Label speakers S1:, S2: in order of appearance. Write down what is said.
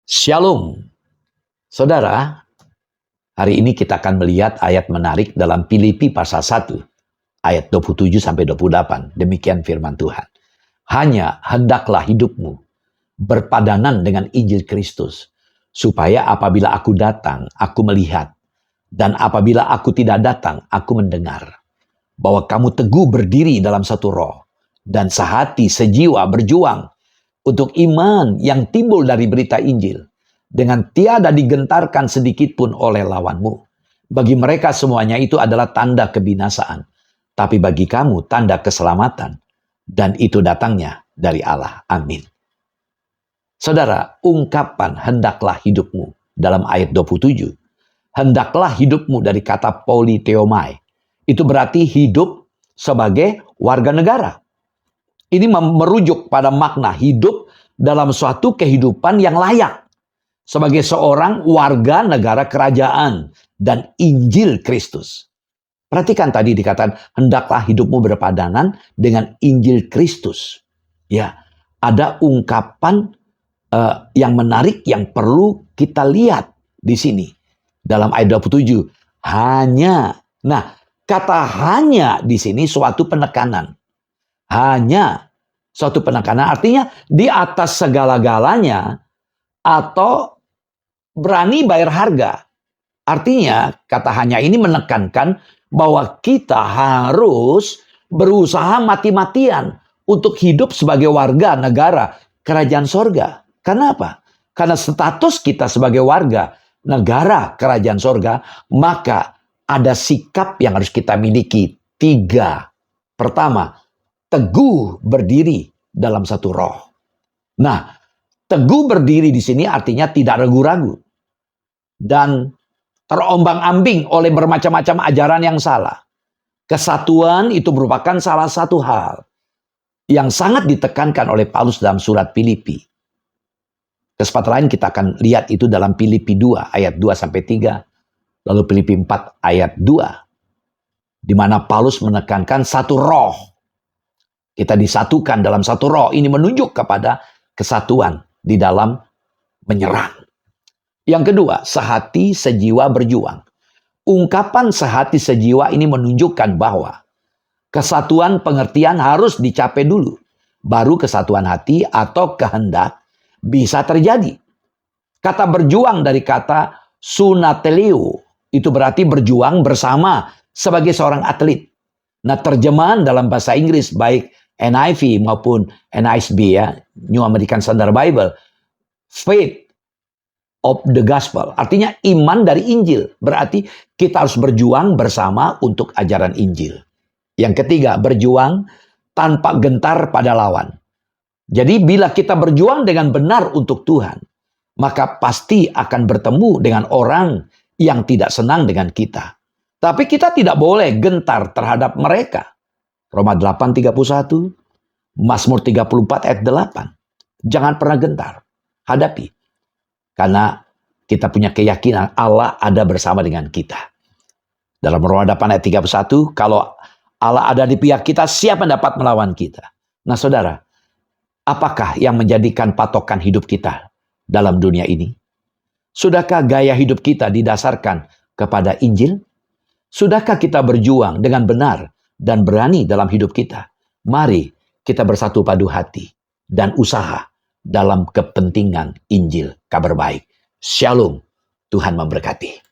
S1: Shalom. Saudara, hari ini kita akan melihat ayat menarik dalam Filipi pasal 1, ayat 27-28. Demikian firman Tuhan. Hanya hendaklah hidupmu berpadanan dengan Injil Kristus, supaya apabila aku datang, aku melihat, dan apabila aku tidak datang, aku mendengar, bahwa kamu teguh berdiri dalam satu roh, dan sehati sejiwa berjuang untuk iman yang timbul dari berita Injil, dengan tiada digentarkan sedikit pun oleh lawanmu. Bagi mereka semuanya itu adalah tanda kebinasaan, tapi bagi kamu tanda keselamatan, dan itu datangnya dari Allah. Amin. Saudara, ungkapan hendaklah hidupmu dalam ayat 27, hendaklah hidupmu dari kata politeomai, itu berarti hidup sebagai warga negara. Ini merujuk pada makna hidup dalam suatu kehidupan yang layak sebagai seorang warga negara kerajaan dan Injil Kristus. Perhatikan tadi dikatakan hendaklah hidupmu berpadanan dengan Injil Kristus. Ya, ada ungkapan yang menarik yang perlu kita lihat di sini dalam ayat 27. Hanya. Nah, kata hanya di sini suatu penekanan. Hanya suatu penekanan artinya di atas segala-galanya atau berani bayar harga. Artinya kata hanya ini menekankan bahwa kita harus berusaha mati-matian untuk hidup sebagai warga negara kerajaan sorga. Kenapa? Karena status kita sebagai warga negara kerajaan sorga, maka ada sikap yang harus kita miliki. 3. Pertama, teguh berdiri dalam satu roh. Nah, teguh berdiri di sini artinya tidak ragu-ragu dan terombang-ambing oleh bermacam-macam ajaran yang salah. Kesatuan itu merupakan salah satu hal yang sangat ditekankan oleh Paulus dalam surat Filipi. Kesempatan lain kita akan lihat itu dalam Filipi 2 ayat 2-3, lalu Filipi 4 ayat 2, di mana Paulus menekankan satu roh. Kita disatukan dalam satu roh. Ini menunjuk kepada kesatuan di dalam menyerang. Yang kedua, sehati sejiwa berjuang. Ungkapan sehati sejiwa ini menunjukkan bahwa kesatuan pengertian harus dicapai dulu. Baru kesatuan hati atau kehendak bisa terjadi. Kata berjuang dari kata sunateleo. Itu berarti berjuang bersama sebagai seorang atlet. Nah, terjemahan dalam bahasa Inggris baik NIV maupun NASB ya, New American Standard Bible, faith of the gospel, artinya iman dari Injil. Berarti kita harus berjuang bersama untuk ajaran Injil. Yang ketiga, berjuang tanpa gentar pada lawan. Jadi bila kita berjuang dengan benar untuk Tuhan, maka pasti akan bertemu dengan orang yang tidak senang dengan kita. Tapi kita tidak boleh gentar terhadap mereka. Roma 8:31, Mazmur 34 ayat 8. Jangan pernah gentar. Hadapi. Karena kita punya keyakinan Allah ada bersama dengan kita. Dalam Roma 8 ayat 31, kalau Allah ada di pihak kita, siapa yang dapat melawan kita? Nah saudara, apakah yang menjadikan patokan hidup kita dalam dunia ini? Sudahkah gaya hidup kita didasarkan kepada Injil? Sudahkah kita berjuang dengan benar dan berani dalam hidup kita? Mari kita bersatu padu hati dan usaha dalam kepentingan Injil, kabar baik. Shalom, Tuhan memberkati.